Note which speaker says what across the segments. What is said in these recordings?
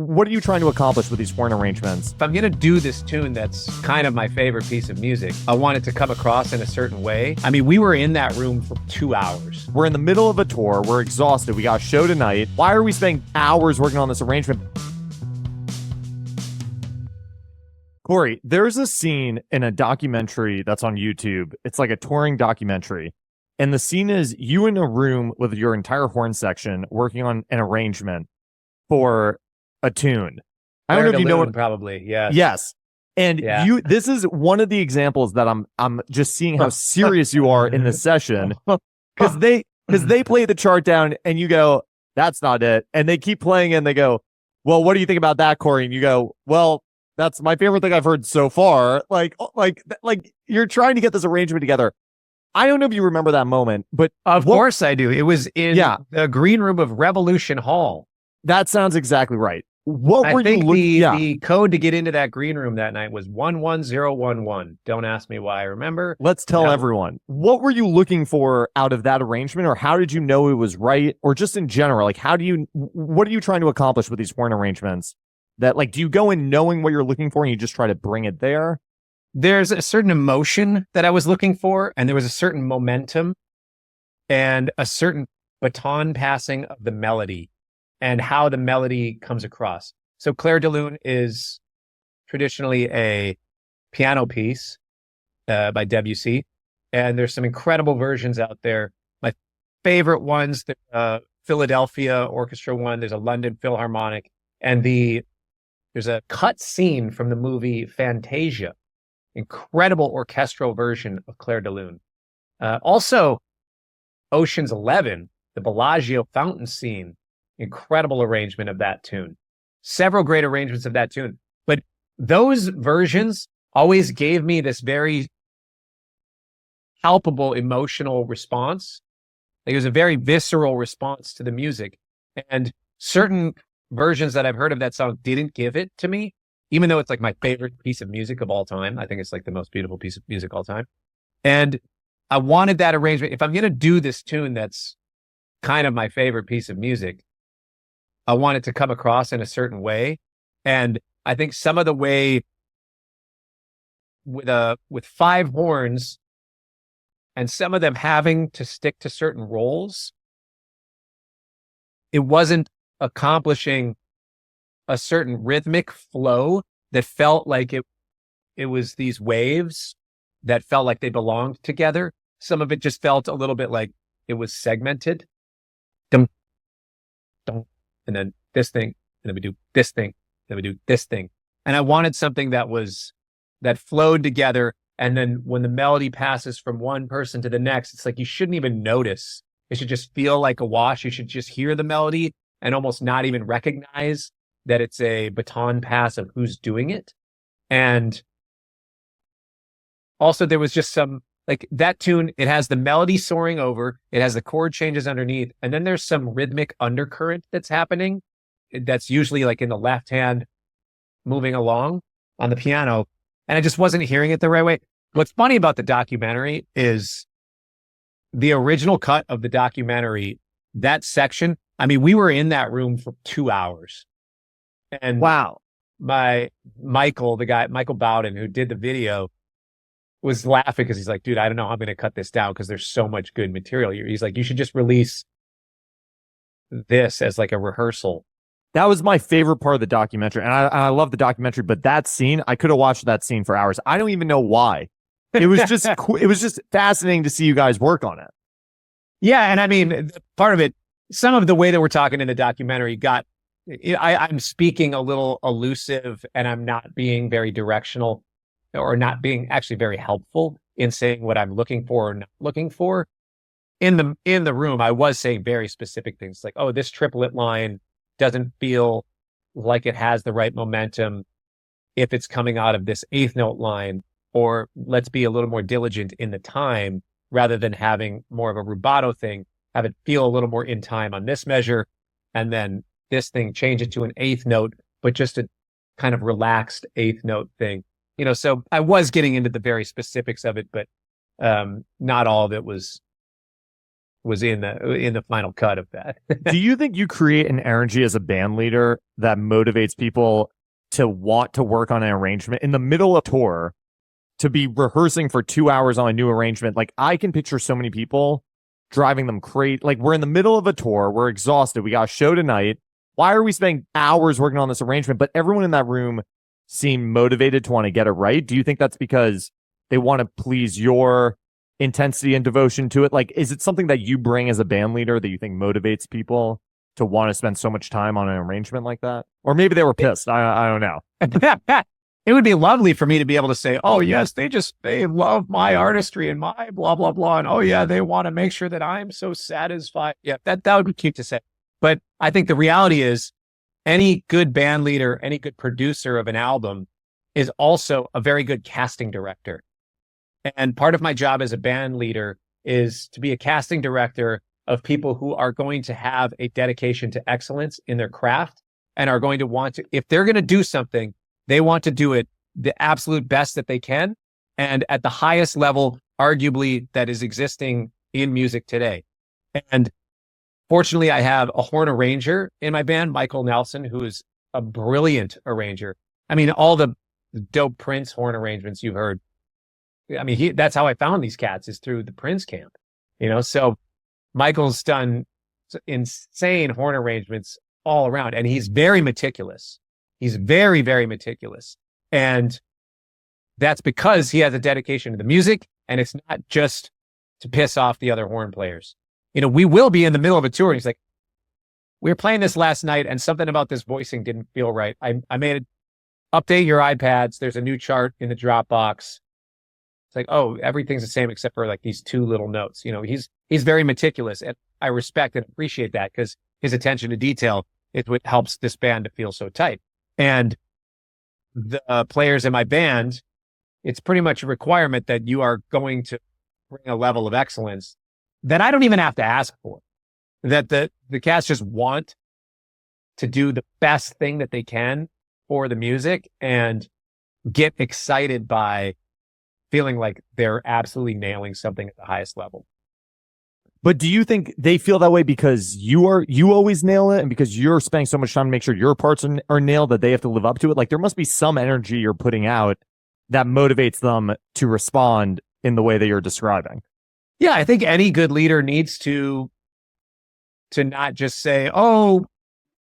Speaker 1: What are you trying to accomplish with these horn arrangements?
Speaker 2: If I'm going to do this tune that's kind of my favorite piece of music, I want it to come across in a certain way. I mean, we were in that room for 2 hours.
Speaker 1: We're in the middle of a tour. We're exhausted. We got a show tonight. Why are we spending hours working on this arrangement? Cory, there's a scene in a documentary that's on YouTube. It's like a touring documentary. And the scene is you in a room with your entire horn section working on an arrangement for a tune. I don't know if you know what.
Speaker 2: Probably, yes.
Speaker 1: Yes. And
Speaker 2: Yeah.
Speaker 1: this is one of the examples that I'm just seeing how serious you are in this session. Because they play the chart down and you go, that's not it. And they keep playing and they go, well, what do you think about that, Cory? And you go, well, that's my favorite thing I've heard so far. Like you're trying to get this arrangement together. I don't know if you remember that moment, but
Speaker 2: Of course I do. It was in the green room of Revolution Hall.
Speaker 1: That sounds exactly right. What were
Speaker 2: I think
Speaker 1: you looking?
Speaker 2: the code to get into that green room that night was 11011. Don't ask me why I remember.
Speaker 1: Let's tell everyone. What were you looking for out of that arrangement, or how did you know it was right, or just in general? Like, what are you trying to accomplish with these horn arrangements? That, like, do you go in knowing what you're looking for and you just try to bring it there?
Speaker 2: There's a certain emotion that I was looking for, and there was a certain momentum and a certain baton passing of the melody and how the melody comes across. So Clair de Lune is traditionally a piano piece by Debussy, and there's some incredible versions out there. My favorite ones, the Philadelphia Orchestra one, there's a London Philharmonic, and there's a cut scene from the movie Fantasia. Incredible orchestral version of Clair de Lune. Also, Ocean's 11, the Bellagio fountain scene, incredible arrangement of that tune. Several great arrangements of that tune. But those versions always gave me this very palpable emotional response. Like, it was a very visceral response to the music. And certain versions that I've heard of that song didn't give it to me. Even though it's like my favorite piece of music of all time. I think it's like the most beautiful piece of music of all time. And I wanted that arrangement. If I'm going to do this tune that's kind of my favorite piece of music, I want it to come across in a certain way. And I think some of the way with 5 horns and some of them having to stick to certain roles, it wasn't accomplishing a certain rhythmic flow that felt like it was these waves that felt like they belonged together. Some of it just felt a little bit like it was segmented. Dum, dum, and then this thing, and then we do this thing, then we do this thing. And I wanted something that flowed together. And then when the melody passes from one person to the next, it's like you shouldn't even notice. It should just feel like a wash. You should just hear the melody and almost not even recognize that it's a baton pass of who's doing it. And also there was just some, like, that tune, it has the melody soaring over, it has the chord changes underneath, and then there's some rhythmic undercurrent that's happening. That's usually like in the left hand moving along on the piano. And I just wasn't hearing it the right way. What's funny about the documentary is the original cut of the documentary, that section, I mean, we were in that room for 2 hours. And
Speaker 1: wow,
Speaker 2: Michael Bowden, who did the video, was laughing because he's like, dude, I don't know how I'm going to cut this down because there's so much good material. He's like, you should just release this as like a rehearsal.
Speaker 1: That was my favorite part of the documentary. And I love the documentary, but that scene, I could have watched that scene for hours. I don't even know why. It was just, it was just fascinating to see you guys work on it.
Speaker 2: Yeah. And I mean, part of it, some of the way that we're talking in the documentary I'm speaking a little elusive, and I'm not being very directional, or not being actually very helpful in saying what I'm looking for or not looking for. In the room, I was saying very specific things like, oh, this triplet line doesn't feel like it has the right momentum if it's coming out of this 8th note line, or let's be a little more diligent in the time rather than having more of a rubato thing, have it feel a little more in time on this measure, and then this thing, change it to an 8th note, but just a kind of relaxed 8th note thing. You know, so I was getting into the very specifics of it, but not all of it was was in the final cut of that.
Speaker 1: Do you think you create an energy as a band leader that motivates people to want to work on an arrangement in the middle of tour, to be rehearsing for 2 hours on a new arrangement? Like, I can picture so many people driving them crazy. Like, we're in the middle of a tour, we're exhausted, we got a show tonight. Why are we spending hours working on this arrangement? But everyone in that room seemed motivated to want to get it right. Do you think that's because they want to please your intensity and devotion to it? Like, is it something that you bring as a band leader that you think motivates people to want to spend so much time on an arrangement like that? Or maybe they were pissed. I don't know.
Speaker 2: It would be lovely for me to be able to say, oh, yes, they love my artistry and my blah, blah, blah. And oh, yeah, they want to make sure that I'm so satisfied. Yeah, that would be cute to say. But I think the reality is any good band leader, any good producer of an album is also a very good casting director. And part of my job as a band leader is to be a casting director of people who are going to have a dedication to excellence in their craft and are going to want to, if they're going to do something, they want to do it the absolute best that they can and at the highest level, arguably, that is existing in music today. And fortunately, I have a horn arranger in my band, Michael Nelson, who is a brilliant arranger. I mean, all the dope Prince horn arrangements you've heard. I mean, that's how I found these cats, is through the Prince camp, so Michael's done insane horn arrangements all around, and he's very meticulous. He's very, very meticulous. And that's because he has a dedication to the music, and it's not just to piss off the other horn players. We will be in the middle of a tour, and he's like, we were playing this last night, and something about this voicing didn't feel right. I made it, update your iPads. There's a new chart in the Dropbox. It's like, oh, everything's the same except for like these two little notes. He's very meticulous, and I respect and appreciate that because his attention to detail is what helps this band to feel so tight. And the players in my band, it's pretty much a requirement that you are going to bring a level of excellence that I don't even have to ask for. That the cast just want to do the best thing that they can for the music and get excited by feeling like they're absolutely nailing something at the highest level.
Speaker 1: But do you think they feel that way because you always nail it, and because you're spending so much time to make sure your parts are nailed that they have to live up to it? Like, there must be some energy you're putting out that motivates them to respond in the way that you're describing.
Speaker 2: Yeah, I think any good leader needs to not just say, oh,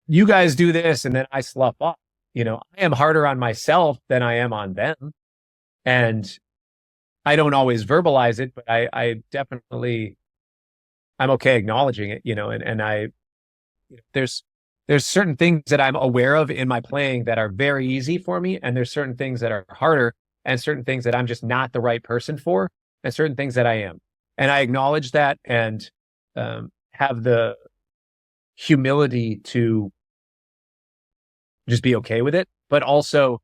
Speaker 2: you guys do this, and then I slough off. I am harder on myself than I am on them. And I don't always verbalize it, but I definitely, I'm okay acknowledging it, and there's certain things that I'm aware of in my playing that are very easy for me. And there's certain things that are harder, and certain things that I'm just not the right person for, and certain things that I am. And I acknowledge that and have the humility to just be okay with it, but also,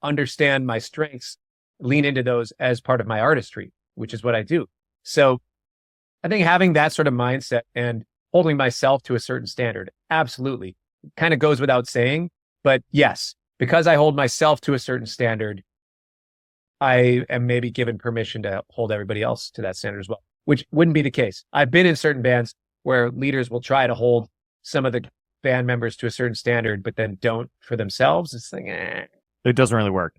Speaker 2: understand my strengths, lean into those as part of my artistry, which is what I do. So I think having that sort of mindset and holding myself to a certain standard, absolutely, kind of goes without saying. But yes, because I hold myself to a certain standard, I am maybe given permission to hold everybody else to that standard as well, which wouldn't be the case. I've been in certain bands where leaders will try to hold some of the band members to a certain standard, but then don't for themselves. It's like,
Speaker 1: It doesn't really work.